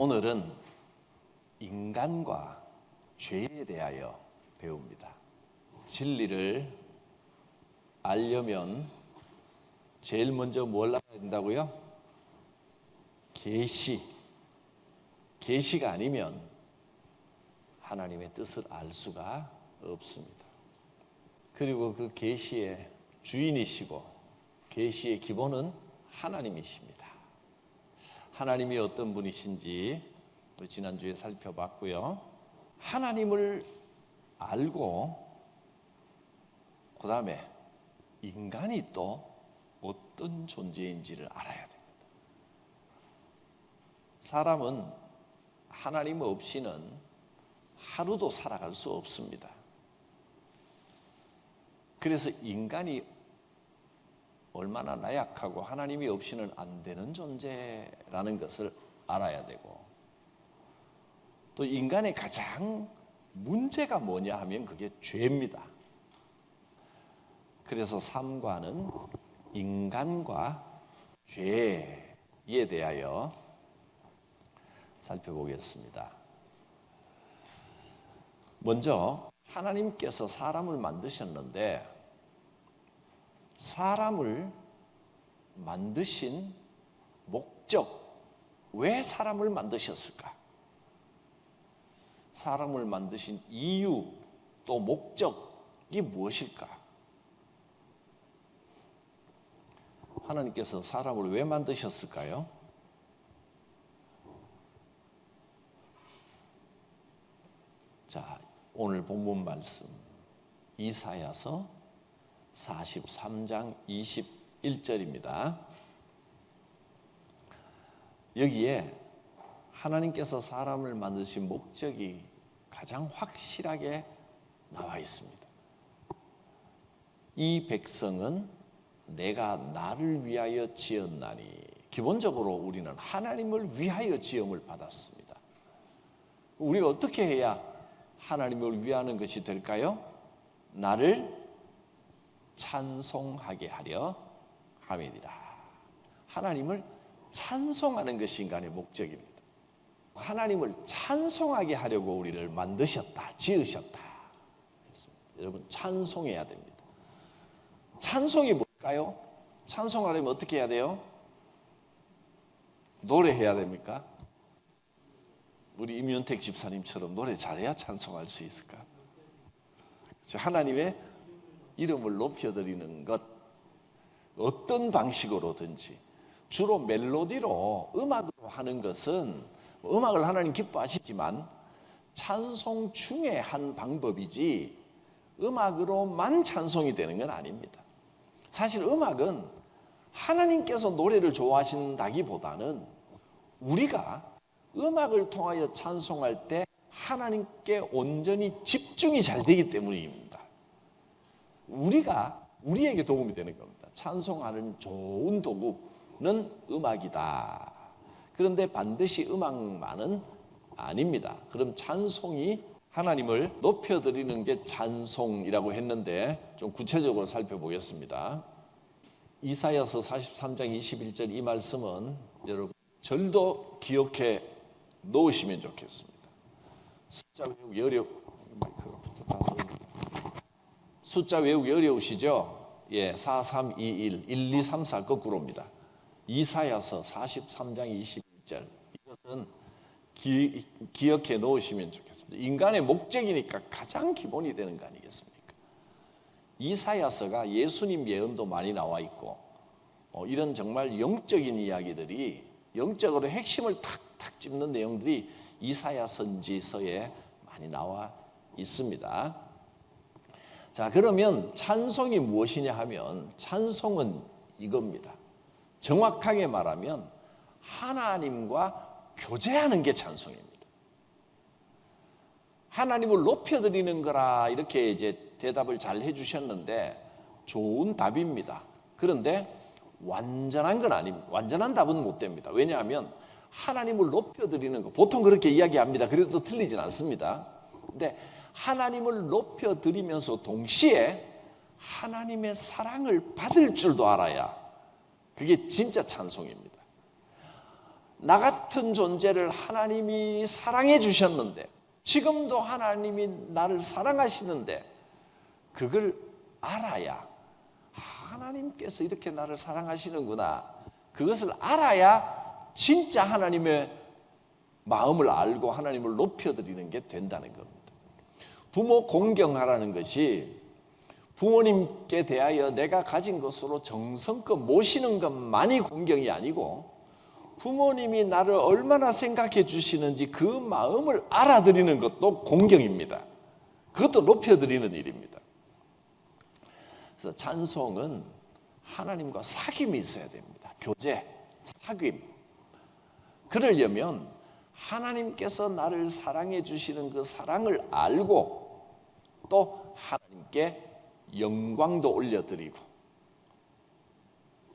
오늘은 인간과 죄에 대하여 배웁니다. 진리를 알려면 제일 먼저 뭘 알아야 된다고요? 계시가 아니면 하나님의 뜻을 알 수가 없습니다. 그리고 그 계시의 주인이시고 계시의 기본은 하나님이십니다. 하나님이 어떤 분이신지 지난주에 살펴봤고요. 하나님을 알고 그 다음에 인간이 또 어떤 존재인지를 알아야 됩니다. 사람은 하나님 없이는 하루도 살아갈 수 없습니다. 그래서 인간이 얼마나 나약하고 하나님이 없이는 안 되는 존재라는 것을 알아야 되고, 또 인간의 가장 문제가 뭐냐 하면 그게 죄입니다. 그래서 3과는 인간과 죄에 대하여 살펴보겠습니다. 먼저 하나님께서 사람을 만드셨는데 사람을 만드신 목적, 왜 사람을 만드셨을까? 사람을 만드신 이유, 또 목적이 무엇일까? 하나님께서 사람을 왜 만드셨을까요? 자, 오늘 본문 말씀 이사야서 43장 21절입니다. 여기에 하나님께서 사람을 만드신 목적이 가장 확실하게 나와 있습니다. 이 백성은 내가 나를 위하여 지었나니. 기본적으로 우리는 하나님을 위하여 지음을 받았습니다. 우리가 어떻게 해야 하나님을 위하는 것이 될까요? 나를 찬송하게 하려 함이니라. 하나님을 찬송하는 것이 인간의 목적입니다. 하나님을 찬송하게 하려고 우리를 만드셨다, 지으셨다. 여러분, 찬송해야 됩니다. 찬송이 뭘까요? 찬송하려면 어떻게 해야 돼요? 노래해야 됩니까? 우리 임윤택 집사님처럼 노래 잘해야 찬송할 수 있을까? 하나님의 이름을 높여드리는 것, 어떤 방식으로든지, 주로 멜로디로 음악으로 하는 것은, 음악을 하나님 기뻐하시지만 찬송 중에 한 방법이지 음악으로만 찬송이 되는 건 아닙니다. 사실 음악은 하나님께서 노래를 좋아하신다기보다는 우리가 음악을 통하여 찬송할 때 하나님께 온전히 집중이 잘 되기 때문입니다. 우리에게 도움이 되는 겁니다. 찬송하는 좋은 도구는 음악이다. 그런데 반드시 음악만은 아닙니다. 그럼 찬송이 하나님을 높여드리는 게 찬송이라고 했는데 좀 구체적으로 살펴보겠습니다. 이사야서 43장 21절 이 말씀은 여러분 절도 기억해 놓으시면 좋겠습니다. 숫자 외우기 어려우시죠? 예, 4321, 1234 거꾸로입니다. 이사야서 43장 21절, 이것은 기억해 놓으시면 좋겠습니다. 인간의 목적이니까 가장 기본이 되는 거 아니겠습니까? 이사야서가 예수님 예언도 많이 나와 있고 이런 정말 영적인 이야기들이, 영적으로 핵심을 탁탁 짚는 내용들이 이사야 선지서에 많이 나와 있습니다. 자, 그러면 찬송이 무엇이냐 하면 찬송은 이겁니다. 정확하게 말하면 하나님과 교제하는 게 찬송입니다. 하나님을 높여드리는 거라 이렇게 이제 대답을 잘 해주셨는데 좋은 답입니다. 그런데 완전한 건 아닙니다. 완전한 답은 못 됩니다. 왜냐하면 하나님을 높여드리는 거, 보통 그렇게 이야기합니다. 그래도 틀리진 않습니다. 근데 하나님을 높여드리면서 동시에 하나님의 사랑을 받을 줄도 알아야 그게 진짜 찬송입니다. 나 같은 존재를 하나님이 사랑해 주셨는데, 지금도 하나님이 나를 사랑하시는데, 그걸 알아야, 하나님께서 이렇게 나를 사랑하시는구나, 그것을 알아야 진짜 하나님의 마음을 알고 하나님을 높여드리는 게 된다는 겁니다. 부모 공경하라는 것이 부모님께 대하여 내가 가진 것으로 정성껏 모시는 것만이 공경이 아니고, 부모님이 나를 얼마나 생각해 주시는지 그 마음을 알아드리는 것도 공경입니다. 그것도 높여드리는 일입니다. 그래서 찬송은 하나님과 사귐이 있어야 됩니다. 교제, 사귐. 그러려면 하나님께서 나를 사랑해 주시는 그 사랑을 알고 또 하나님께 영광도 올려드리고,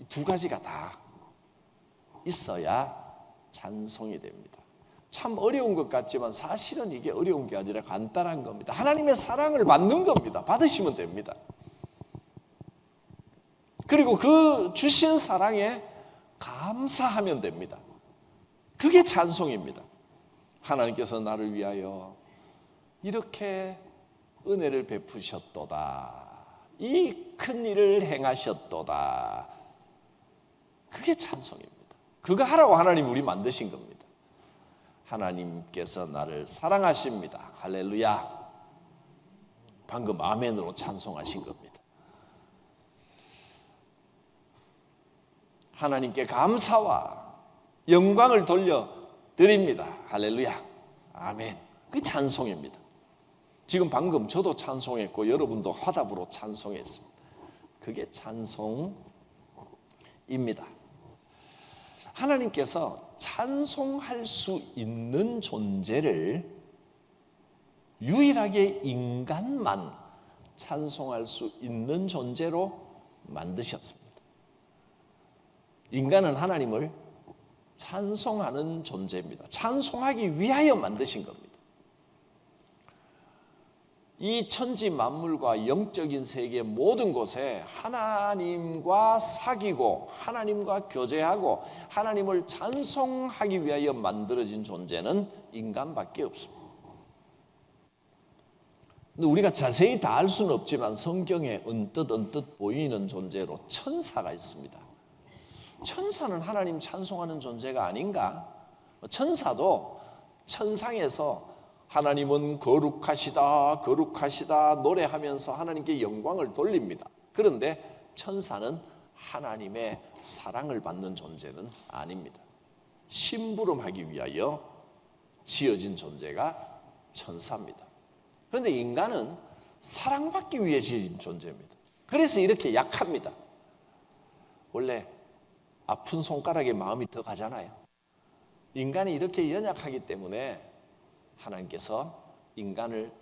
이 두 가지가 다 있어야 찬송이 됩니다. 참 어려운 것 같지만 사실은 이게 어려운 게 아니라 간단한 겁니다. 하나님의 사랑을 받는 겁니다. 받으시면 됩니다. 그리고 그 주신 사랑에 감사하면 됩니다. 그게 찬송입니다. 하나님께서 나를 위하여 이렇게 은혜를 베푸셨도다, 이 큰 일을 행하셨도다, 그게 찬송입니다. 그거 하라고 하나님 우리 만드신 겁니다. 하나님께서 나를 사랑하십니다. 할렐루야. 방금 아멘으로 찬송하신 겁니다. 하나님께 감사와 영광을 돌려드립니다. 할렐루야. 아멘. 그게 찬송입니다. 지금 방금 저도 찬송했고 여러분도 화답으로 찬송했습니다. 그게 찬송입니다. 하나님께서 찬송할 수 있는 존재를 유일하게 인간만 찬송할 수 있는 존재로 만드셨습니다. 인간은 하나님을 찬송하는 존재입니다. 찬송하기 위하여 만드신 겁니다. 이 천지 만물과 영적인 세계 모든 곳에 하나님과 사귀고 하나님과 교제하고 하나님을 찬송하기 위하여 만들어진 존재는 인간밖에 없습니다. 근데 우리가 자세히 다 알 수는 없지만 성경에 언뜻 보이는 존재로 천사가 있습니다. 천사는 하나님 찬송하는 존재가 아닌가? 천사도 천상에서 하나님은 거룩하시다 거룩하시다 노래하면서 하나님께 영광을 돌립니다. 그런데 천사는 하나님의 사랑을 받는 존재는 아닙니다. 심부름하기 위하여 지어진 존재가 천사입니다. 그런데 인간은 사랑받기 위해 지어진 존재입니다. 그래서 이렇게 약합니다. 원래 아픈 손가락에 마음이 더 가잖아요. 인간이 이렇게 연약하기 때문에 하나님께서 인간을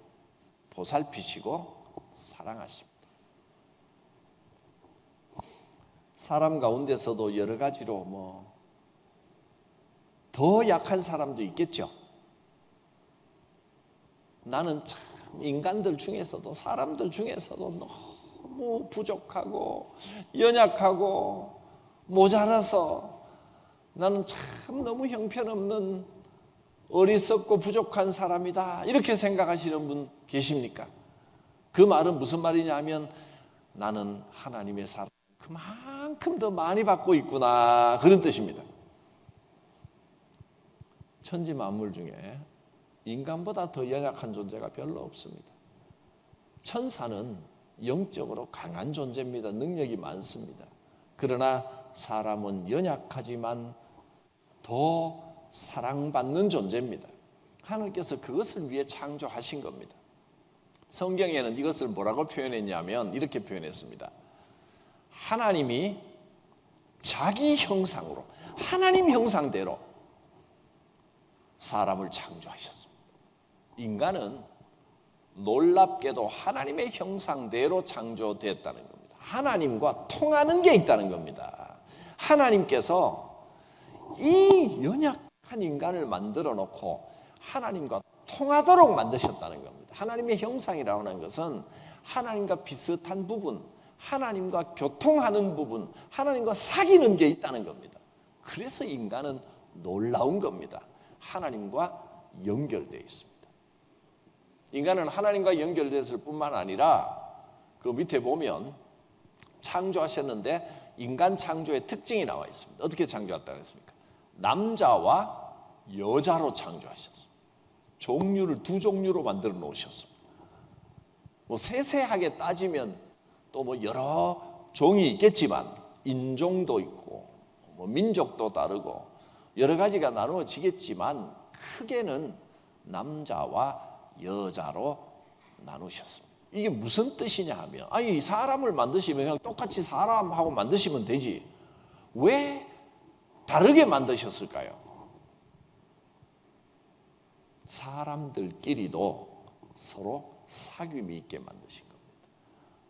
보살피시고 사랑하십니다. 사람 가운데서도 여러 가지로 더 약한 사람도 있겠죠. 나는 참 인간들 중에서도 사람들 중에서도 너무 부족하고 연약하고 모자라서 나는 참 너무 형편없는 어리석고 부족한 사람이다, 이렇게 생각하시는 분 계십니까? 그 말은 무슨 말이냐면 나는 하나님의 사랑을 그만큼 더 많이 받고 있구나, 그런 뜻입니다. 천지 만물 중에 인간보다 더 연약한 존재가 별로 없습니다. 천사는 영적으로 강한 존재입니다. 능력이 많습니다. 그러나 사람은 연약하지만 더 사랑받는 존재입니다. 하나님께서 그것을 위해 창조하신 겁니다. 성경에는 이것을 뭐라고 표현했냐면 이렇게 표현했습니다. 하나님이 자기 형상으로, 하나님 형상대로 사람을 창조하셨습니다. 인간은 놀랍게도 하나님의 형상대로 창조됐다는 겁니다. 하나님과 통하는 게 있다는 겁니다. 하나님께서 이 연약한 인간을 만들어 놓고 하나님과 통하도록 만드셨다는 겁니다. 하나님의 형상이라고 하는 것은 하나님과 비슷한 부분, 하나님과 교통하는 부분, 하나님과 사귀는 게 있다는 겁니다. 그래서 인간은 놀라운 겁니다. 하나님과 연결되어 있습니다. 인간은 하나님과 연결됐을 뿐만 아니라 그 밑에 보면 창조하셨는데 인간 창조의 특징이 나와 있습니다. 어떻게 창조했다고 했습니까? 남자와 여자로 창조하셨습니다. 종류를 두 종류로 만들어 놓으셨습니다. 뭐 세세하게 따지면 또 뭐 여러 종이 있겠지만 인종도 있고 뭐 민족도 다르고 여러 가지가 나누어지겠지만 크게는 남자와 여자로 나누셨습니다. 이게 무슨 뜻이냐 하면 아니 사람을 만드시면 그냥 똑같이 사람하고 만드시면 되지 왜 다르게 만드셨을까요? 사람들끼리도 서로 사귐이 있게 만드신 겁니다.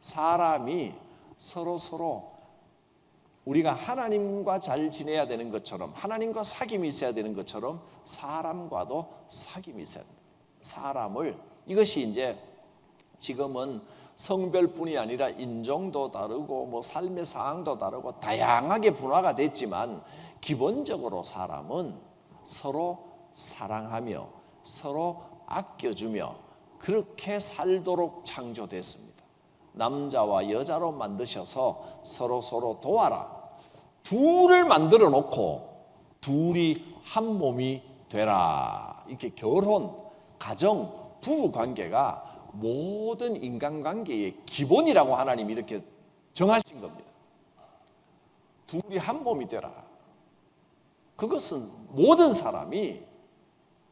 사람이 서로 우리가 하나님과 잘 지내야 되는 것처럼 하나님과 사귐이 있어야 되는 것처럼 사람과도 사귐이 있어야 됩니다. 사람을 이것이 이제 지금은 성별뿐이 아니라 인종도 다르고 뭐 삶의 상황도 다르고 다양하게 분화가 됐지만 기본적으로 사람은 서로 사랑하며 서로 아껴주며 그렇게 살도록 창조됐습니다. 남자와 여자로 만드셔서 서로 도와라. 둘을 만들어 놓고 둘이 한 몸이 되라. 이렇게 결혼, 가정, 부부 관계가 모든 인간관계의 기본이라고 하나님이 이렇게 정하신 겁니다. 둘이 한 몸이 되라. 그것은 모든 사람이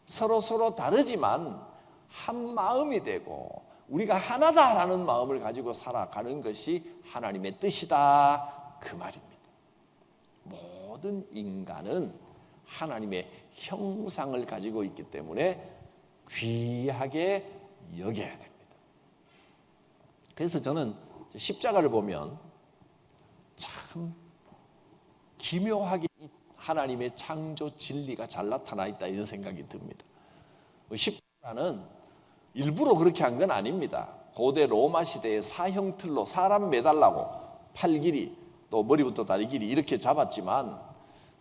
서로 다르지만 한 마음이 되고 우리가 하나다라는 마음을 가지고 살아가는 것이 하나님의 뜻이다 그 말입니다. 모든 인간은 하나님의 형상을 가지고 있기 때문에 귀하게 여겨야 됩니다. 그래서 저는 십자가를 보면 참 기묘하게 하나님의 창조 진리가 잘 나타나 있다 이런 생각이 듭니다. 십자가는 일부러 그렇게 한 건 아닙니다. 고대 로마 시대의 사형틀로 사람 매달라고 팔 길이 또 머리부터 다리 길이 이렇게 잡았지만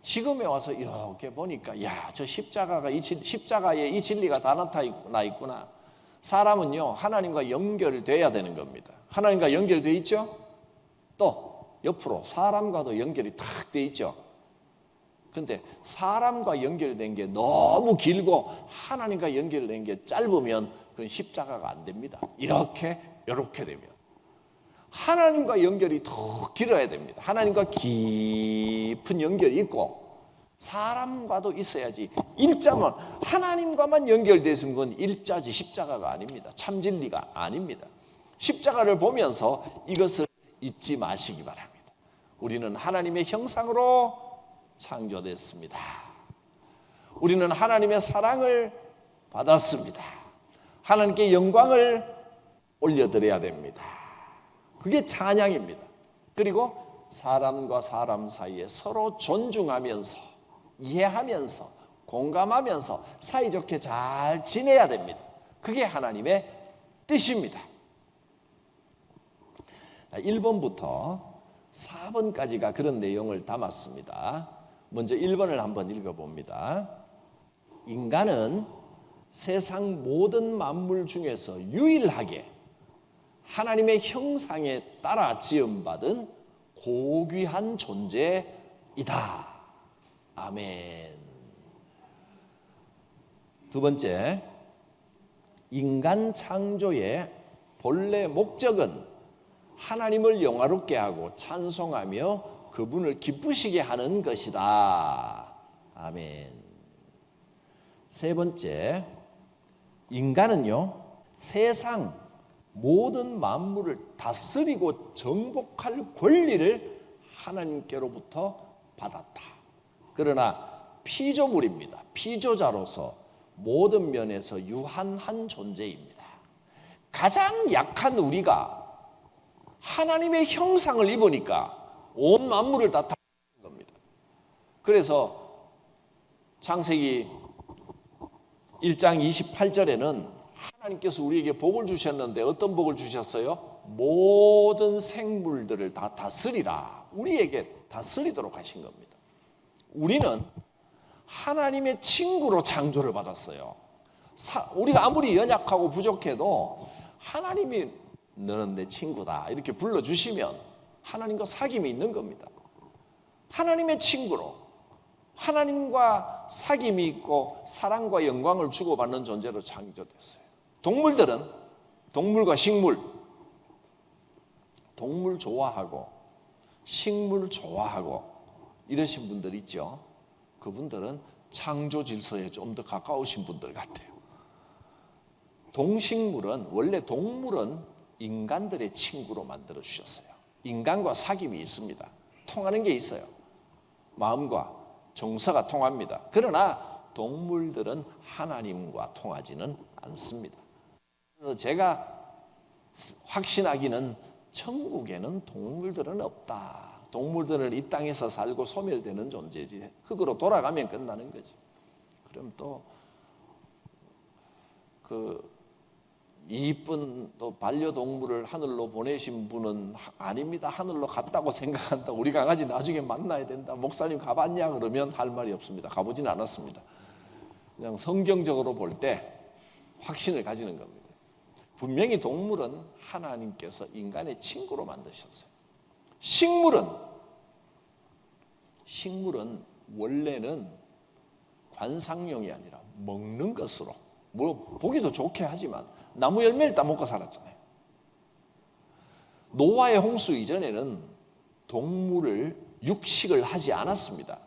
지금에 와서 이렇게 보니까 야, 저 십자가에 이 진리가 다 나타나 있구나. 사람은요 하나님과 연결돼야 되는 겁니다. 하나님과 연결돼 있죠? 또 옆으로 사람과도 연결이 탁 돼 있죠. 근데 사람과 연결된 게 너무 길고 하나님과 연결된 게 짧으면 그건 십자가가 안 됩니다. 이렇게 되면 하나님과 연결이 더 길어야 됩니다. 하나님과 깊은 연결이 있고 사람과도 있어야지. 일자만 하나님과만 연결되어 있는 건 일자지 십자가가 아닙니다. 참 진리가 아닙니다. 십자가를 보면서 이것을 잊지 마시기 바랍니다. 우리는 하나님의 형상으로 창조됐습니다. 우리는 하나님의 사랑을 받았습니다. 하나님께 영광을 올려드려야 됩니다. 그게 찬양입니다. 그리고 사람과 사람 사이에 서로 존중하면서 이해하면서 공감하면서 사이좋게 잘 지내야 됩니다. 그게 하나님의 뜻입니다. 1번부터 4번까지가 그런 내용을 담았습니다. 먼저 1번을 한번 읽어봅니다. 인간은 세상 모든 만물 중에서 유일하게 하나님의 형상에 따라 지음받은 고귀한 존재이다. 아멘. 두 번째, 인간 창조의 본래 목적은 하나님을 영화롭게 하고 찬송하며 그분을 기쁘시게 하는 것이다. 아멘. 세 번째, 인간은요 세상 모든 만물을 다스리고 정복할 권리를 하나님께로부터 받았다. 그러나 피조물입니다. 피조자로서 모든 면에서 유한한 존재입니다. 가장 약한 우리가 하나님의 형상을 입으니까 온 만물을 다 다스리는 겁니다. 그래서 창세기 1장 28절에는 하나님께서 우리에게 복을 주셨는데 어떤 복을 주셨어요? 모든 생물들을 다 다스리라. 우리에게 다스리도록 하신 겁니다. 우리는 하나님의 친구로 창조를 받았어요. 우리가 아무리 연약하고 부족해도 하나님이 너는 내 친구다 이렇게 불러주시면 하나님과 사귐이 있는 겁니다. 하나님의 친구로, 하나님과 사귐이 있고 사랑과 영광을 주고받는 존재로 창조됐어요. 동물들은, 동물과 식물, 동물 좋아하고 식물 좋아하고 이러신 분들 있죠. 그분들은 창조 질서에 좀 더 가까우신 분들 같아요. 동식물은, 원래 동물은 인간들의 친구로 만들어 주셨어요. 인간과 사귐이 있습니다. 통하는 게 있어요. 마음과 정서가 통합니다. 그러나 동물들은 하나님과 통하지는 않습니다. 그래서 제가 확신하기는 천국에는 동물들은 없다. 동물들은 이 땅에서 살고 소멸되는 존재지, 흙으로 돌아가면 끝나는 거지. 그럼 또 이쁜 또 반려동물을 하늘로 보내신 분은 아닙니다. 하늘로 갔다고 생각한다. 우리 강아지 나중에 만나야 된다. 목사님 가봤냐? 그러면 할 말이 없습니다. 가보진 않았습니다. 그냥 성경적으로 볼 때 확신을 가지는 겁니다. 분명히 동물은 하나님께서 인간의 친구로 만드셨어요. 식물은 원래는 관상용이 아니라 먹는 것으로, 뭐 보기도 좋게 하지만 나무 열매를 따먹고 살았잖아요. 노아의 홍수 이전에는 동물을 육식을 하지 않았습니다.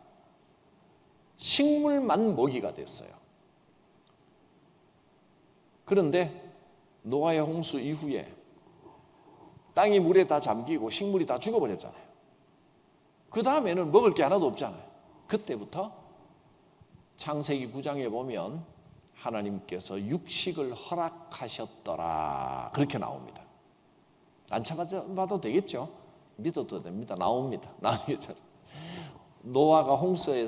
식물만 먹이가 됐어요. 그런데 노아의 홍수 이후에 땅이 물에 다 잠기고 식물이 다 죽어버렸잖아요. 그 다음에는 먹을 게 하나도 없잖아요. 그때부터 창세기 9장에 보면 하나님께서 육식을 허락하셨더라 그렇게 나옵니다. 안 참아봐도 되겠죠? 믿어도 됩니다. 나옵니다. 노아가 홍수를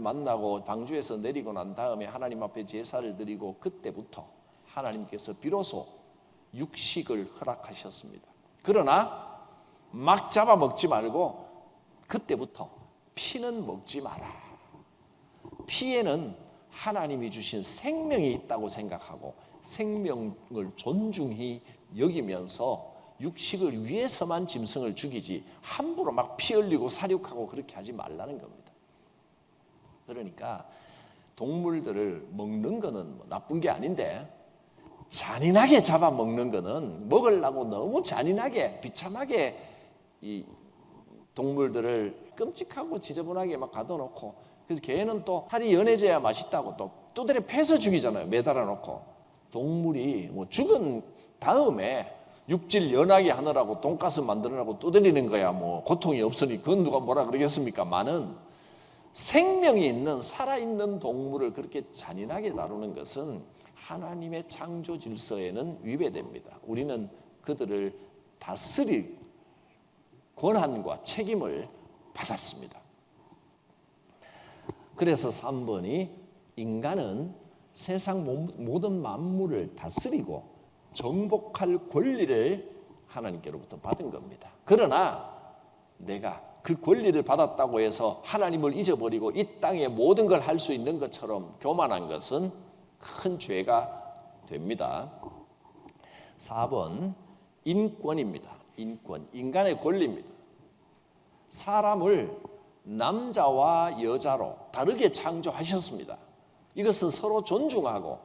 만나고 방주에서 내리고 난 다음에 하나님 앞에 제사를 드리고 그때부터 하나님께서 비로소 육식을 허락하셨습니다. 그러나 막 잡아먹지 말고 그때부터 피는 먹지 마라. 피에는 하나님이 주신 생명이 있다고 생각하고 생명을 존중히 여기면서 육식을 위해서만 짐승을 죽이지 함부로 막 피 흘리고 사육하고 그렇게 하지 말라는 겁니다. 그러니까 동물들을 먹는 거는 뭐 나쁜 게 아닌데 잔인하게 잡아먹는 거는, 먹으려고 너무 잔인하게 비참하게 이 동물들을 끔찍하고 지저분하게 막 가둬놓고, 그래서 개는 또 살이 연해져야 맛있다고 또 두드려 패서 죽이잖아요. 매달아 놓고. 동물이 뭐 죽은 다음에 육질 연하게 하느라고 돈가스 만들으라고 두드리는 거야 뭐 고통이 없으니 그건 누가 뭐라 그러겠습니까? 많은 생명이 있는 살아있는 동물을 그렇게 잔인하게 다루는 것은 하나님의 창조 질서에는 위배됩니다. 우리는 그들을 다스릴 권한과 책임을 받았습니다. 그래서 3번이 인간은 세상 모든 만물을 다스리고 정복할 권리를 하나님께로부터 받은 겁니다. 그러나 내가 그 권리를 받았다고 해서 하나님을 잊어버리고 이 땅에 모든 걸 할 수 있는 것처럼 교만한 것은 큰 죄가 됩니다. 4번 인권입니다. 인권, 인간의 권리입니다. 사람을 남자와 여자로 다르게 창조하셨습니다. 이것은 서로 존중하고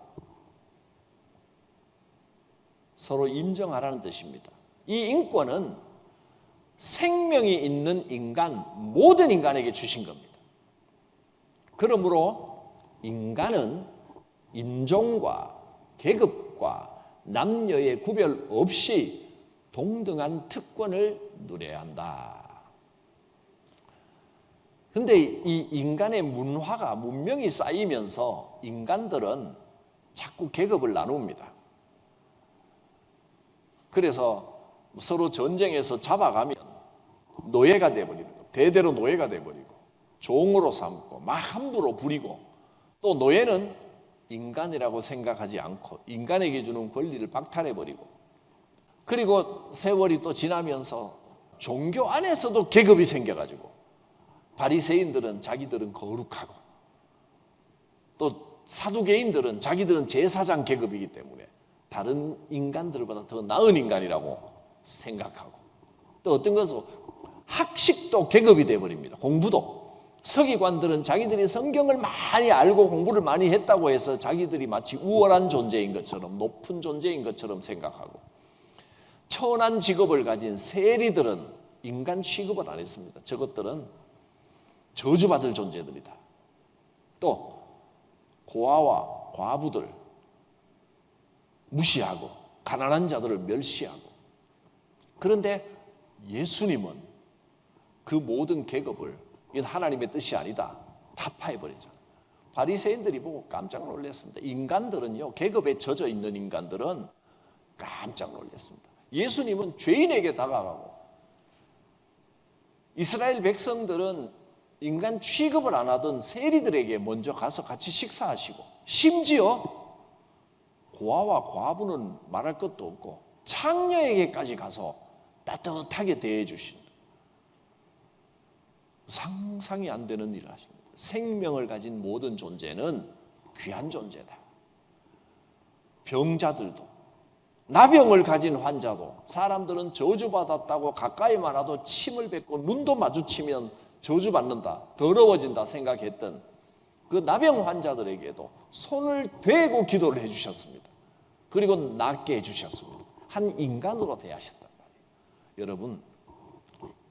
서로 인정하라는 뜻입니다. 이 인권은 생명이 있는 인간, 모든 인간에게 주신 겁니다. 그러므로 인간은 인종과 계급과 남녀의 구별 없이 동등한 특권을 누려야 한다. 그런데 이 인간의 문화가, 문명이 쌓이면서 인간들은 자꾸 계급을 나눕니다. 그래서 서로 전쟁에서 잡아가면 노예가 돼버리고, 대대로 노예가 돼버리고, 종으로 삼고 막 함부로 부리고, 또 노예는 인간이라고 생각하지 않고 인간에게 주는 권리를 박탈해버리고, 그리고 세월이 또 지나면서 종교 안에서도 계급이 생겨가지고 바리새인들은 자기들은 거룩하고 또 사두개인들은 자기들은 제사장 계급이기 때문에 다른 인간들보다 더 나은 인간이라고 생각하고, 또 어떤 것은 학식도 계급이 되어버립니다. 공부도. 서기관들은 자기들이 성경을 많이 알고 공부를 많이 했다고 해서 자기들이 마치 우월한 존재인 것처럼, 높은 존재인 것처럼 생각하고, 천한 직업을 가진 세리들은 인간 취급을 안 했습니다. 저것들은 저주받을 존재들이다. 또 고아와 과부들 무시하고 가난한 자들을 멸시하고. 그런데 예수님은 그 모든 계급을 이건 하나님의 뜻이 아니다 타파해버리잖아요. 바리새인들이 보고 깜짝 놀랐습니다. 인간들은요, 계급에 젖어 있는 인간들은 깜짝 놀랐습니다. 예수님은 죄인에게 다가가고, 이스라엘 백성들은 인간 취급을 안 하던 세리들에게 먼저 가서 같이 식사하시고, 심지어 고아와 과부는 말할 것도 없고 창녀에게까지 가서 따뜻하게 대해 주신다. 상상이 안 되는 일을 하십니다. 생명을 가진 모든 존재는 귀한 존재다. 병자들도, 나병을 가진 환자도, 사람들은 저주받았다고 가까이만 와도 침을 뱉고 눈도 마주치면 저주받는다, 더러워진다 생각했던 그 나병 환자들에게도 손을 대고 기도를 해주셨습니다. 그리고 낫게 해주셨습니다. 한 인간으로 대하셨단 말이에요. 여러분,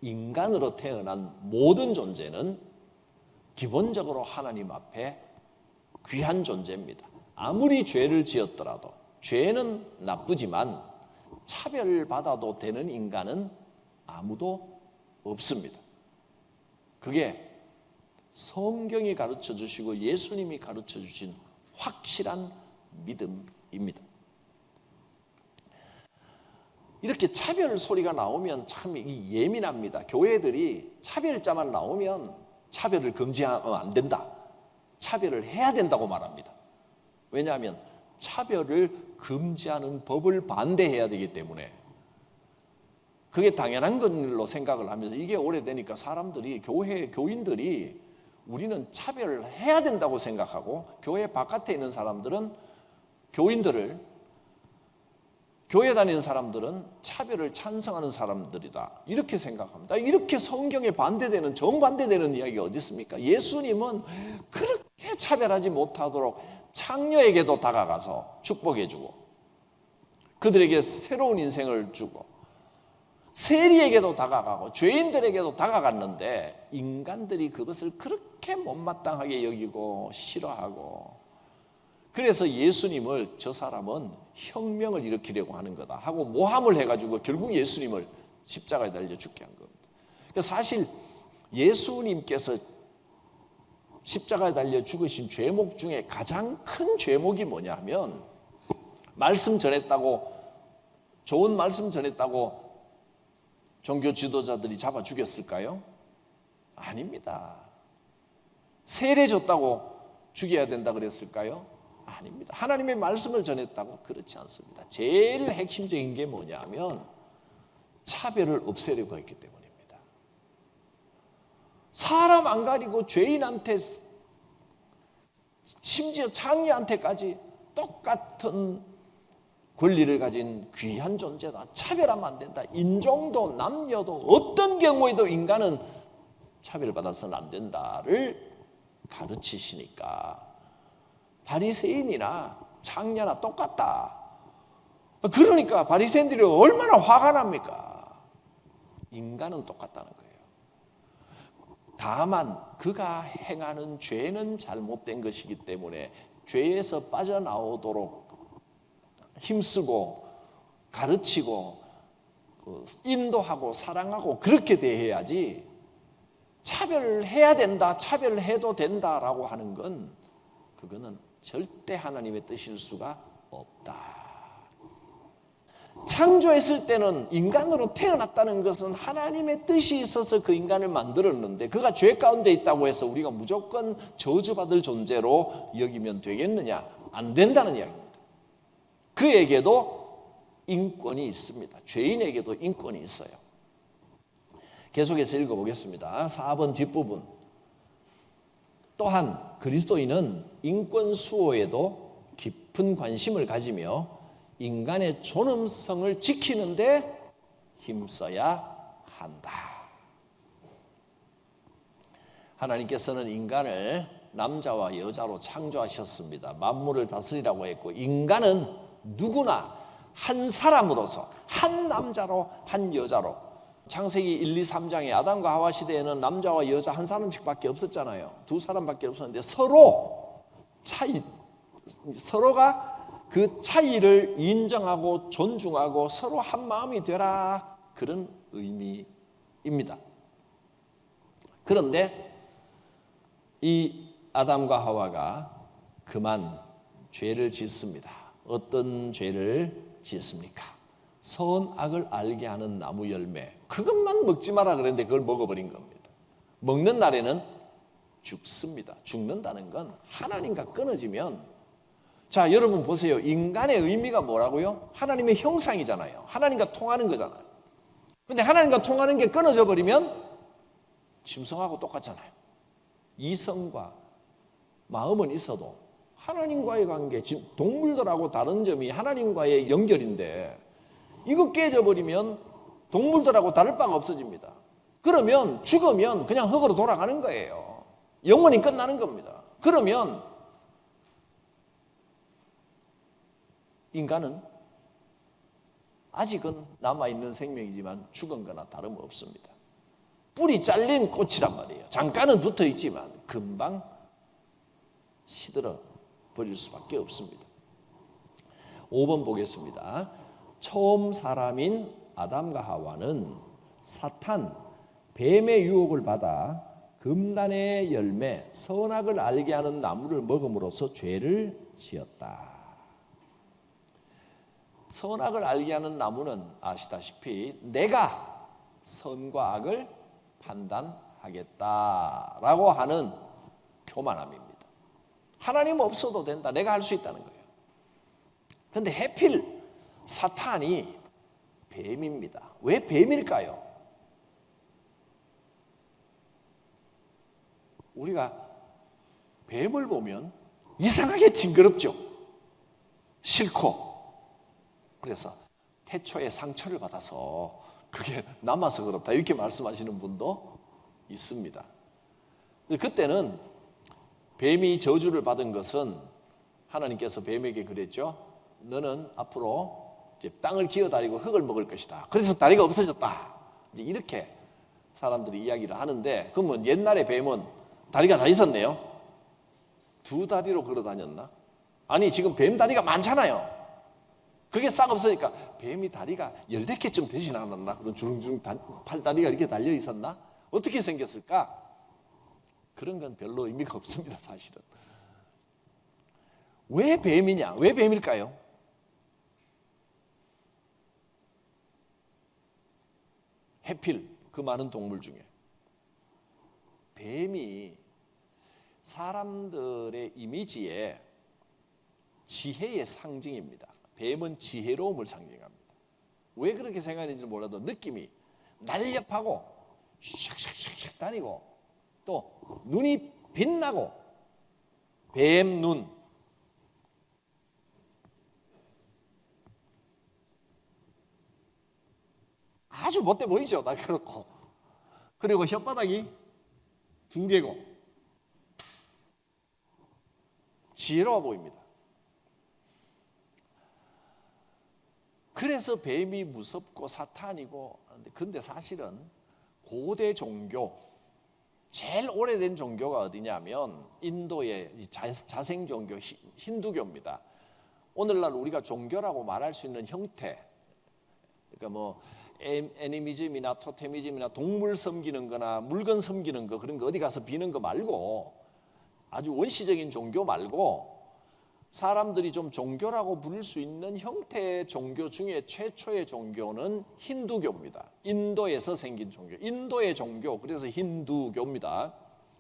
인간으로 태어난 모든 존재는 기본적으로 하나님 앞에 귀한 존재입니다. 아무리 죄를 지었더라도, 죄는 나쁘지만 차별받아도 되는 인간은 아무도 없습니다. 그게 성경이 가르쳐 주시고 예수님이 가르쳐 주신 확실한 믿음입니다. 이렇게 차별 소리가 나오면 참 예민합니다. 교회들이 차별자만 나오면 차별을 금지하면 안 된다, 차별을 해야 된다고 말합니다. 왜냐하면 차별을 금지하는 법을 반대해야 되기 때문에, 그게 당연한 걸로 생각을 하면서 이게 오래되니까 사람들이, 교인들이 우리는 차별을 해야 된다고 생각하고, 교회 바깥에 있는 사람들은, 교회 다니는 사람들은 차별을 찬성하는 사람들이다 이렇게 생각합니다. 이렇게 성경에 반대되는, 정반대되는 이야기가 어디 있습니까? 예수님은 그렇게 차별하지 못하도록 창녀에게도 다가가서 축복해주고, 그들에게 새로운 인생을 주고, 세리에게도 다가가고 죄인들에게도 다가갔는데 인간들이 그것을 그렇게 못마땅하게 여기고 싫어하고, 그래서 예수님을 저 사람은 혁명을 일으키려고 하는 거다 하고 모함을 해가지고 결국 예수님을 십자가에 달려 죽게 한 겁니다. 사실 예수님께서 십자가에 달려 죽으신 죄목 중에 가장 큰 죄목이 뭐냐 하면, 말씀 전했다고, 좋은 말씀 전했다고 종교 지도자들이 잡아 죽였을까요? 아닙니다. 세례 줬다고 죽여야 된다 그랬을까요? 아닙니다. 하나님의 말씀을 전했다고? 그렇지 않습니다. 제일 핵심적인 게 뭐냐면 차별을 없애려고 했기 때문입니다. 사람 안 가리고 죄인한테, 심지어 창녀한테까지 똑같은 권리를 가진 귀한 존재다. 차별하면 안 된다. 인종도 남녀도 어떤 경우에도 인간은 차별받아서는 안 된다를 가르치시니까 바리새인이나 창녀나 똑같다. 그러니까 바리새인들이 얼마나 화가 납니까? 인간은 똑같다는 거예요. 다만 그가 행하는 죄는 잘못된 것이기 때문에 죄에서 빠져나오도록 힘쓰고 가르치고 인도하고 사랑하고 그렇게 대해야지, 차별해야 된다, 차별해도 된다라고 하는 건 그거는 절대 하나님의 뜻일 수가 없다. 창조했을 때는 인간으로 태어났다는 것은 하나님의 뜻이 있어서 그 인간을 만들었는데, 그가 죄 가운데 있다고 해서 우리가 무조건 저주받을 존재로 여기면 되겠느냐? 안 된다는 이야기입니다. 그에게도 인권이 있습니다. 죄인에게도 인권이 있어요. 계속해서 읽어보겠습니다. 4번 뒷부분. 또한 그리스도인은 인권 수호에도 깊은 관심을 가지며 인간의 존엄성을 지키는데 힘써야 한다. 하나님께서는 인간을 남자와 여자로 창조하셨습니다. 만물을 다스리라고 했고, 인간은 누구나 한 사람으로서, 한 남자로 한 여자로, 창세기 1, 2, 3장에 아담과 하와 시대에는 남자와 여자 한 사람씩밖에 없었잖아요. 두 사람밖에 없었는데 서로가 그 차이를 인정하고 존중하고 서로 한 마음이 되라, 그런 의미입니다. 그런데 이 아담과 하와가 그만 죄를 짓습니다. 어떤 죄를 짓습니까? 선악을 알게 하는 나무 열매, 그것만 먹지 마라 그랬는데 그걸 먹어버린 겁니다. 먹는 날에는 죽습니다. 죽는다는 건 하나님과 끊어지면, 자, 여러분 보세요. 인간의 의미가 뭐라고요? 하나님의 형상이잖아요. 하나님과 통하는 거잖아요. 근데 하나님과 통하는 게 끊어져 버리면 짐승하고 똑같잖아요. 이성과 마음은 있어도 하나님과의 관계, 동물들하고 다른 점이 하나님과의 연결인데, 이거 깨져버리면 동물들하고 다를 바가 없어집니다. 그러면 죽으면 그냥 흙으로 돌아가는 거예요. 영원히 끝나는 겁니다. 그러면 인간은 아직은 남아있는 생명이지만 죽은 거나 다름없습니다. 뿌리 잘린 꽃이란 말이에요. 잠깐은 붙어 있지만 금방 시들어 버릴 수밖에 없습니다. 5번 보겠습니다. 처음 사람인 아담과 하와는 사탄, 뱀의 유혹을 받아 금단의 열매, 선악을 알게 하는 나무를 먹음으로써 죄를 지었다. 선악을 알게 하는 나무는 아시다시피 내가 선과 악을 판단하겠다라고 하는 교만함입니다. 하나님 없어도 된다, 내가 할 수 있다는 거예요. 그런데 해필 사탄이 뱀입니다. 왜 뱀일까요? 우리가 뱀을 보면 이상하게 징그럽죠. 싫고. 그래서 태초에 상처를 받아서 그게 남아서 그렇다, 이렇게 말씀하시는 분도 있습니다. 그때는 뱀이 저주를 받은 것은 하나님께서 뱀에게 그랬죠. 너는 앞으로 이제 땅을 기어다니고 흙을 먹을 것이다. 그래서 다리가 없어졌다. 이제 이렇게 사람들이 이야기를 하는데, 그러면 옛날에 뱀은 다리가 다 있었네요. 두 다리로 걸어 다녔나? 아니, 지금 뱀 다리가 많잖아요. 그게 싹 없으니까 뱀이 다리가 10개쯤 되진 않았나? 그런 주렁주렁 팔다리가 이렇게 달려 있었나? 어떻게 생겼을까? 그런 건 별로 의미가 없습니다, 사실은. 왜 뱀이냐? 왜 뱀일까요? 해필 그 많은 동물 중에 뱀이 사람들의 이미지에 지혜의 상징입니다. 뱀은 지혜로움을 상징합니다. 왜 그렇게 생각하는지 몰라도 느낌이 날렵하고 샥샥샥샥 다니고 또 눈이 빛나고, 뱀 눈, 아주 못돼 보이죠, 날카롭고. 그리고 혓바닥이 2개고 지혜로워 보입니다. 그래서 뱀이 무섭고 사탄이고. 근데 사실은 고대 종교, 제일 오래된 종교가 어디냐면 인도의 자생 종교 힌두교입니다. 오늘날 우리가 종교라고 말할 수 있는 형태, 그러니까 뭐 애니미즘이나 토테미즘이나 동물 섬기는 거나 물건 섬기는 거, 그런 거 어디 가서 비는 거 말고, 아주 원시적인 종교 말고 사람들이 좀 종교라고 부를 수 있는 형태의 종교 중에 최초의 종교는 힌두교입니다. 인도에서 생긴 종교, 인도의 종교, 그래서 힌두교입니다.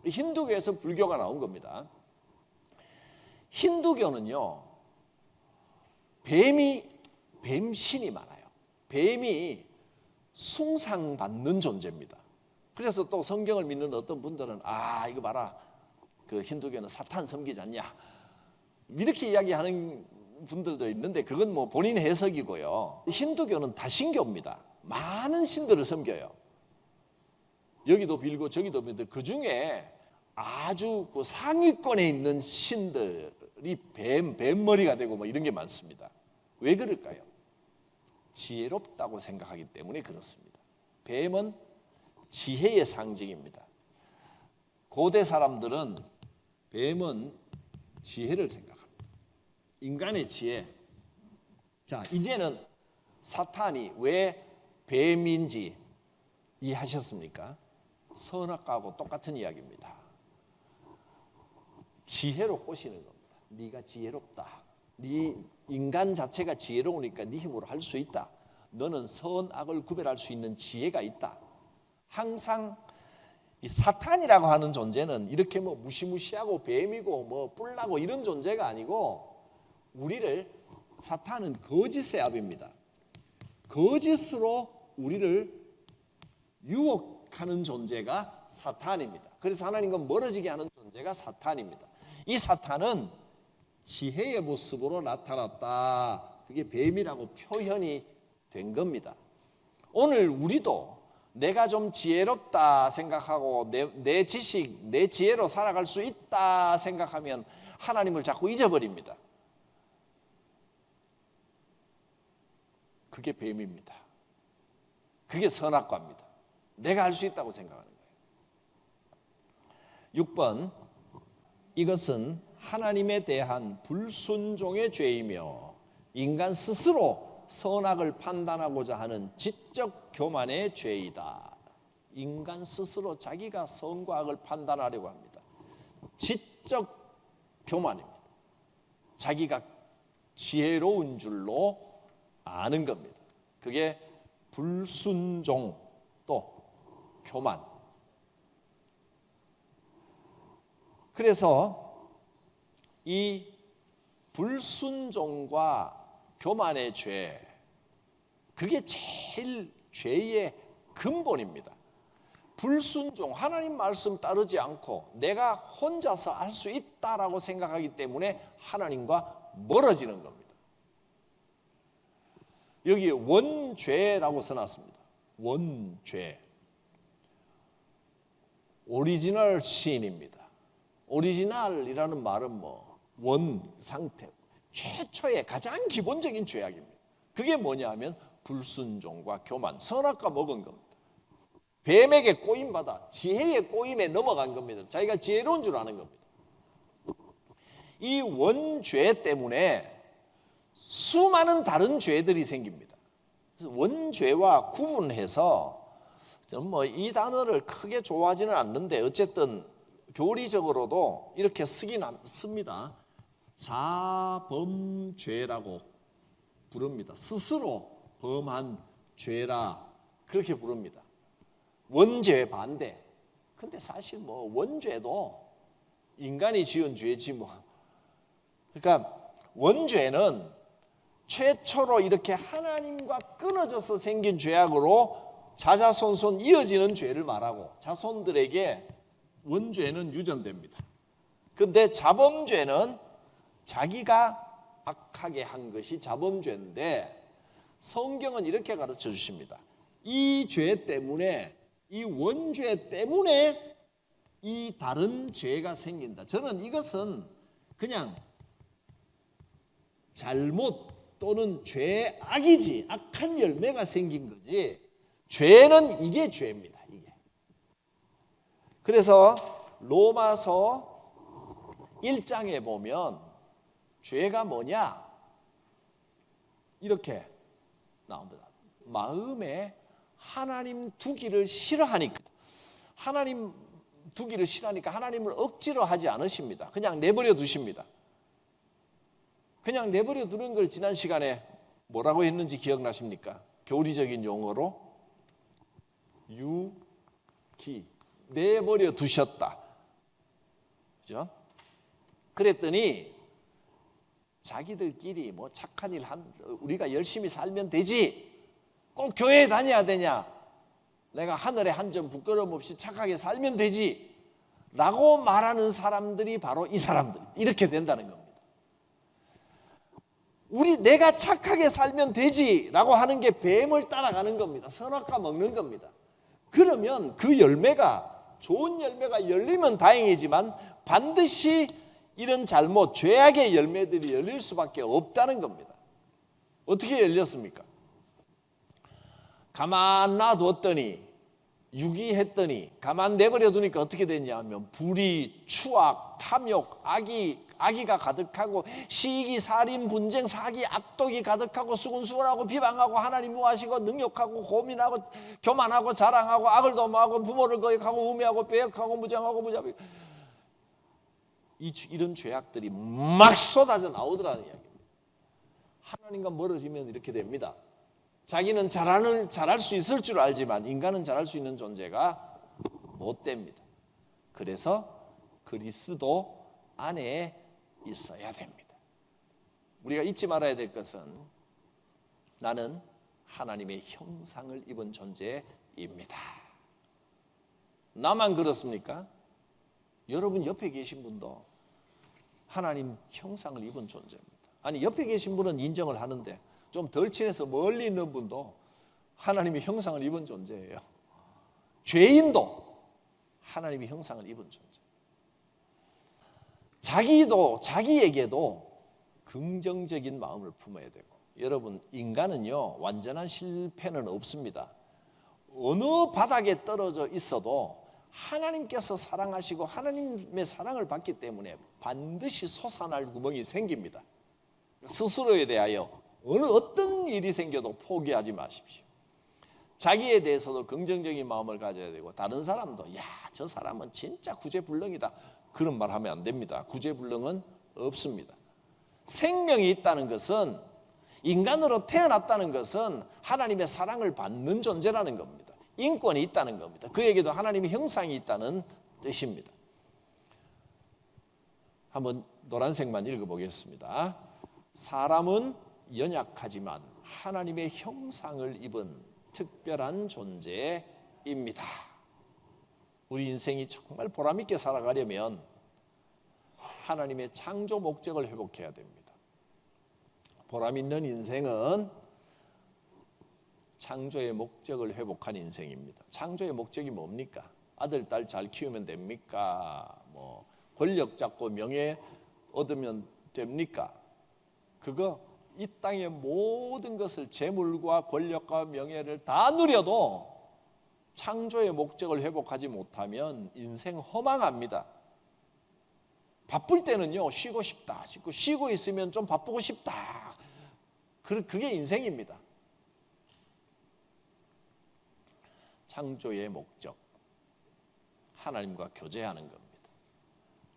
힌두교에서 불교가 나온 겁니다. 힌두교는요, 뱀신이 많아요. 뱀이 숭상받는 존재입니다. 그래서 또 성경을 믿는 어떤 분들은 이거 봐라, 그 힌두교는 사탄 섬기지 않냐 이렇게 이야기하는 분들도 있는데 그건 뭐 본인 해석이고요. 힌두교는 다신교입니다. 많은 신들을 섬겨요. 여기도 빌고 저기도 빌고 그 중에 아주 그 상위권에 있는 신들이 뱀머리가 되고 뭐 이런 게 많습니다. 왜 그럴까요? 지혜롭다고 생각하기 때문에 그렇습니다. 뱀은 지혜의 상징입니다. 고대 사람들은 뱀은 지혜를 생각합니다. 인간의 지혜. 자, 이제는 사탄이 왜 뱀인지 이해하셨습니까? 선악과하고 똑같은 이야기입니다. 지혜로 꼬시는 겁니다. 네가 지혜롭다. 네 인간 자체가 지혜로우니까 네 힘으로 할 수 있다. 너는 선악을 구별할 수 있는 지혜가 있다. 항상 이 사탄이라고 하는 존재는 이렇게 뭐 무시무시하고 뱀이고 뭐 뿔나고 이런 존재가 아니고 우리를 사탄은 거짓의 압입니다. 거짓으로 우리를 유혹하는 존재가 사탄입니다. 그래서 하나님과 멀어지게 하는 존재가 사탄입니다. 이 사탄은 지혜의 모습으로 나타났다. 그게 뱀이라고 표현이 된 겁니다. 오늘 우리도 내가 좀 지혜롭다 생각하고 내 지식, 내 지혜로 살아갈 수 있다 생각하면 하나님을 자꾸 잊어버립니다. 그게 뱀입니다. 그게 선악과입니다. 내가 할 수 있다고 생각하는 거예요. 6번, 이것은 하나님에 대한 불순종의 죄이며 인간 스스로 선악을 판단하고자 하는 지적 교만의 죄이다. 인간 스스로 자기가 선과 악을 판단하려고 합니다. 지적 교만입니다. 자기가 지혜로운 줄로 아는 겁니다. 그게 불순종 또 교만. 그래서 이 불순종과 교만의 죄, 그게 제일 죄의 근본입니다. 불순종, 하나님 말씀 따르지 않고 내가 혼자서 할 수 있다라고 생각하기 때문에 하나님과 멀어지는 겁니다. 여기 원죄라고 써놨습니다. 원죄. 오리지널 신입니다. 오리지널이라는 말은 뭐 원 상태, 최초의 가장 기본적인 죄악입니다. 그게 뭐냐면 불순종과 교만, 선악과 먹은 겁니다. 뱀에게 꼬임받아 지혜의 꼬임에 넘어간 겁니다. 자기가 지혜로운 줄 아는 겁니다. 이 원죄 때문에 수많은 다른 죄들이 생깁니다. 그래서 원죄와 구분해서 저는 뭐 이 단어를 크게 좋아하지는 않는데 어쨌든 교리적으로도 이렇게 쓰긴 씁니다. 자범죄라고 부릅니다. 스스로 범한 죄라 그렇게 부릅니다. 원죄 반대. 근데 사실 뭐 원죄도 인간이 지은 죄지 뭐. 그러니까 원죄는 최초로 이렇게 하나님과 끊어져서 생긴 죄악으로 자자손손 이어지는 죄를 말하고 자손들에게 원죄는 유전됩니다. 그런데 자범죄는 자기가 악하게 한 것이 자범죄인데 성경은 이렇게 가르쳐 주십니다. 이 죄 때문에, 이 원죄 때문에 이 다른 죄가 생긴다. 저는 이것은 그냥 잘못 또는 죄악이지, 악한 열매가 생긴 거지, 죄는 이게 죄입니다. 이게. 그래서 로마서 1장에 보면 죄가 뭐냐? 이렇게 나옵니다. 마음에 하나님 두기를 싫어하니까, 하나님 두기를 싫어하니까 하나님을 억지로 하지 않으십니다. 그냥 내버려 두십니다. 그냥 내버려 두는 걸 지난 시간에 뭐라고 했는지 기억나십니까? 교리적인 용어로 유기, 내버려 두셨다. 그죠? 그랬더니 자기들끼리 뭐 착한 일 우리가 열심히 살면 되지, 꼭 교회에 다녀야 되냐, 내가 하늘에 한 점 부끄러움 없이 착하게 살면 되지 라고 말하는 사람들이 바로 이 사람들, 이렇게 된다는 겁니다. 내가 착하게 살면 되지라고 하는 게 뱀을 따라가는 겁니다. 선악과 먹는 겁니다. 그러면 그 열매가, 좋은 열매가 열리면 다행이지만 반드시 이런 잘못, 죄악의 열매들이 열릴 수밖에 없다는 겁니다. 어떻게 열렸습니까? 가만 놔뒀더니, 유기했더니, 가만 내버려 두니까 어떻게 됐냐 하면 불의, 추악, 탐욕, 악의가 가득하고 시기, 살인, 분쟁, 사기, 악독이 가득하고 수군수군하고 비방하고 하나님 무하시고 능욕하고 고민하고 교만하고 자랑하고 악을 도모하고 부모를 거역하고 우매하고 배역하고 무장하고 무자비, 이런 죄악들이 막 쏟아져 나오더라는 이야기입니다. 하나님과 멀어지면 이렇게 됩니다. 자기는 잘할 수 있을 줄 알지만 인간은 잘할 수 있는 존재가 못 됩니다. 그래서 그리스도 안에 있어야 됩니다. 우리가 잊지 말아야 될 것은 나는 하나님의 형상을 입은 존재입니다. 나만 그렇습니까? 여러분 옆에 계신 분도 하나님 형상을 입은 존재입니다. 아니, 옆에 계신 분은 인정을 하는데 좀 덜 친해서 멀리 있는 분도 하나님의 형상을 입은 존재예요. 죄인도 하나님의 형상을 입은 존재. 자기에게도 긍정적인 마음을 품어야 되고, 여러분, 인간은요 완전한 실패는 없습니다. 어느 바닥에 떨어져 있어도 하나님께서 사랑하시고 하나님의 사랑을 받기 때문에 반드시 솟아날 구멍이 생깁니다. 스스로에 대하여 어떤 일이 생겨도 포기하지 마십시오. 자기에 대해서도 긍정적인 마음을 가져야 되고, 다른 사람도 저 사람은 진짜 구제불능이다, 그런 말 하면 안 됩니다. 구제불능은 없습니다. 생명이 있다는 것은, 인간으로 태어났다는 것은 하나님의 사랑을 받는 존재라는 겁니다. 인권이 있다는 겁니다. 그에게도 하나님의 형상이 있다는 뜻입니다. 한번 노란색만 읽어보겠습니다. 사람은 연약하지만 하나님의 형상을 입은 특별한 존재입니다. 우리 인생이 정말 보람있게 살아가려면 하나님의 창조 목적을 회복해야 됩니다. 보람있는 인생은 창조의 목적을 회복한 인생입니다. 창조의 목적이 뭡니까? 아들, 딸 잘 키우면 됩니까? 권력 잡고 명예 얻으면 됩니까? 그거 이 땅의 모든 것을, 재물과 권력과 명예를 다 누려도 창조의 목적을 회복하지 못하면 인생 허망합니다. 바쁠 때는요 쉬고 싶다, 쉬고 있으면 좀 바쁘고 싶다, 그게 인생입니다. 창조의 목적, 하나님과 교제하는 겁니다.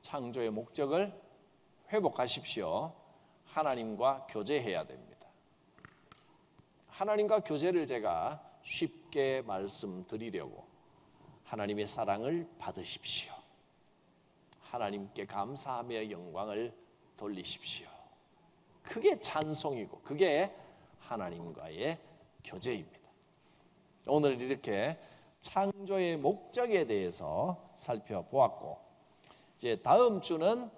창조의 목적을 회복하십시오. 하나님과 교제해야 됩니다. 하나님과 교제를 제가 쉽게 말씀드리려고, 하나님의 사랑을 받으십시오. 하나님께 감사하며 영광을 돌리십시오. 그게 찬송이고 그게 하나님과의 교제입니다. 오늘 이렇게 창조의 목적에 대해서 살펴보았고, 이제 다음 주는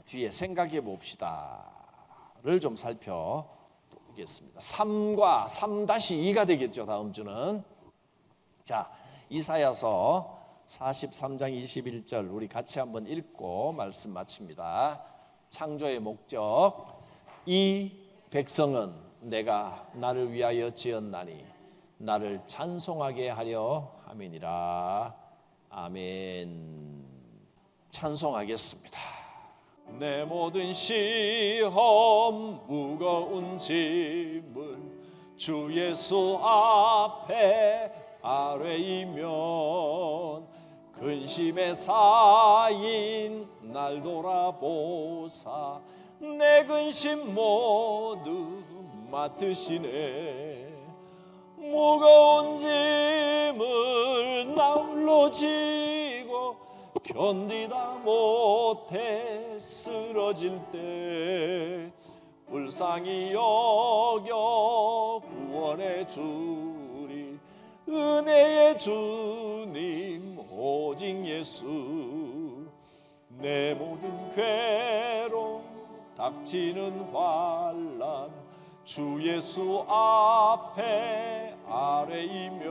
뒤에 생각해 봅시다를 좀 살펴보겠습니다. 3-2가 되겠죠. 다음 주는. 자, 이사야서 43장 21절 우리 같이 한번 읽고 말씀 마칩니다. 창조의 목적. 이 백성은 내가 나를 위하여 지었나니 나를 찬송하게 하려 함이니라. 아멘. 찬송하겠습니다. 내 모든 시험 무거운 짐을 주 예수 앞에 아뢰이면 근심에 쌓인 날 돌아보사 내 근심 모두 맡으시네. 무거운 짐을 나 홀로 지고 견디다 못해 쓰러질 때 불쌍히 여겨 구원해 주리 은혜의 주님 오직 예수. 내 모든 괴로움 닥치는 환난 주 예수 앞에 아뢰이면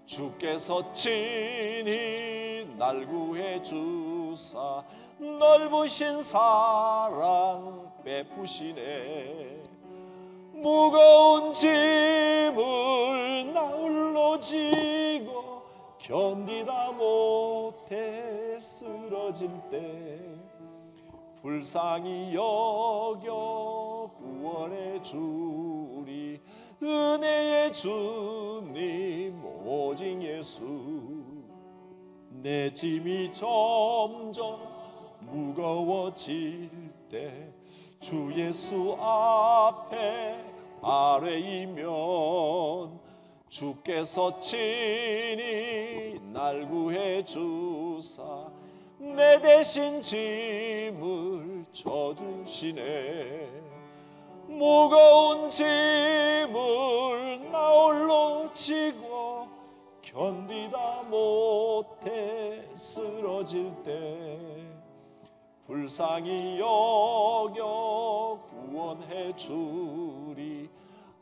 주께서 친히 날 구해 주사 넓으신 사랑 베푸시네. 무거운 짐을 나 홀로 지고 견디다 못해 쓰러질 때 불쌍히 여겨 구원해 주리 은혜의 주님 오직 예수. 내 짐이 점점 무거워질 때 주 예수 앞에 아뢰이면 주께서 친히 날 구해 주사 내 대신 짐을 져주시네. 무거운 짐을 나 홀로 지고 견디다 못해 쓰러질 때 불쌍히 여겨 구원해 주리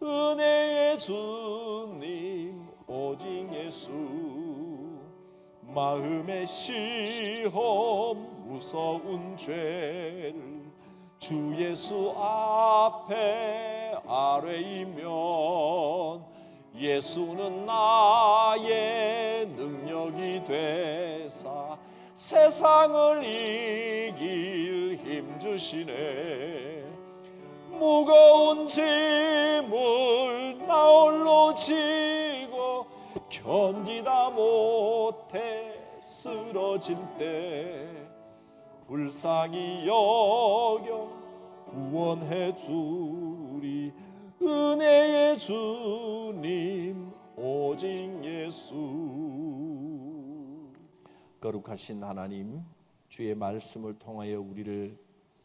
은혜의 주님 오직 예수. 마음의 시험 무서운 죄를 주 예수 앞에 아뢰이면 예수는 나의 능력이 되사 세상을 이길 힘 주시네. 무거운 짐을 나 홀로 지고 견디다 못해 쓰러질 때 불쌍히 여겨 구원해 주리 은혜의 주님 오직 예수. 거룩하신 하나님, 주의 말씀을 통하여 우리를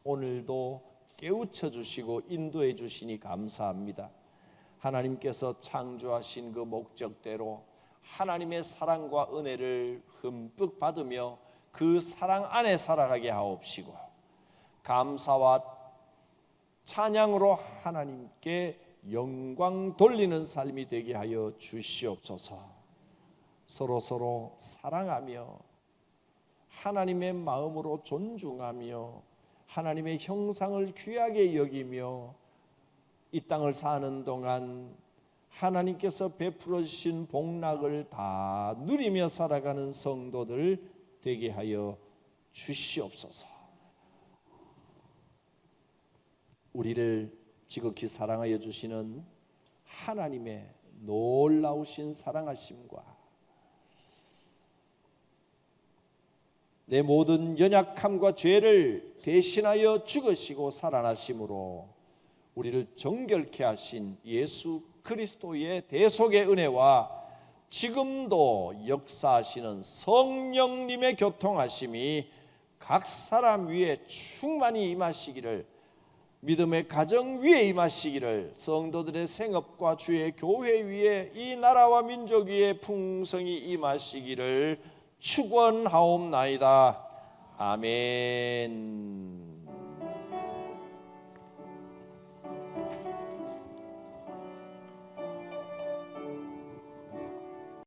오늘도 깨우쳐 주시고 인도해 주시니 감사합니다. 하나님께서 창조하신 그 목적대로 하나님의 사랑과 은혜를 흠뻑 받으며 그 사랑 안에 살아가게 하옵시고 감사와 찬양으로 하나님께 영광 돌리는 삶이 되게 하여 주시옵소서. 서로 사랑하며 하나님의 마음으로 존중하며 하나님의 형상을 귀하게 여기며 이 땅을 사는 동안 하나님께서 베풀어 주신 복락을 다 누리며 살아가는 성도들 되게 하여 주시옵소서. 우리를 지극히 사랑하여 주시는 하나님의 놀라우신 사랑하심과 내 모든 연약함과 죄를 대신하여 죽으시고 살아나심으로 우리를 정결케 하신 예수 그리스도의 대속의 은혜와 지금도 역사하시는 성령님의 교통하심이 각 사람 위에 충만히 임하시기를, 믿음의 가정 위에 임하시기를, 성도들의 생업과 주의 교회 위에 이 나라와 민족 위에 풍성히 임하시기를 축원하옵나이다. 아멘.